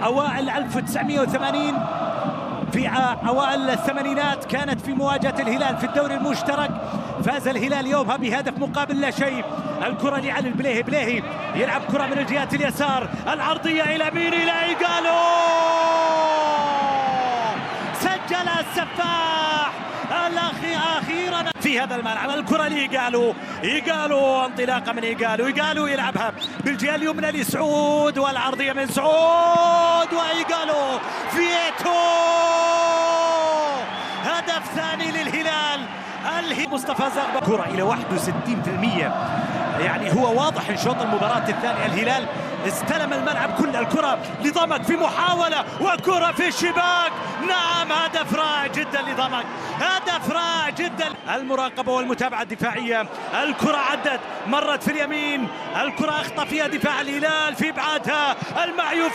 أوائل 1980 في أوائل الثمانينات كانت في مواجهة الهلال في الدوري المشترك، فاز الهلال يومها بهدف مقابل لا شيء. الكرة لعلي البليهي، بليهي يلعب كرة من الجهة اليسار، العرضية إلى مين؟ إلى إيجالو، سجل السفاح أخيرا في هذا الملعب. الكرة لإيجالو، إيجالو انطلاقة من إيجالو، إيجالو يلعبها بالجهة اليمنى لسعود، والعرضية من سعود وإيجالو فيتو، هدف ثاني للهلال. مصطفى زغبة كرة إلى 61%، يعني هو واضح ان شوط المباراة الثانية الهلال استلم الملعب كل. الكرة لضمك في محاولة وكرة في الشباك، نعم هدف رائع جدا لضمك، هدف رائع جدا. المراقبة والمتابعة الدفاعية، الكرة عدت مرت في اليمين، الكرة اخطأ فيها دفاع الهلال في ابعادها المعيوف.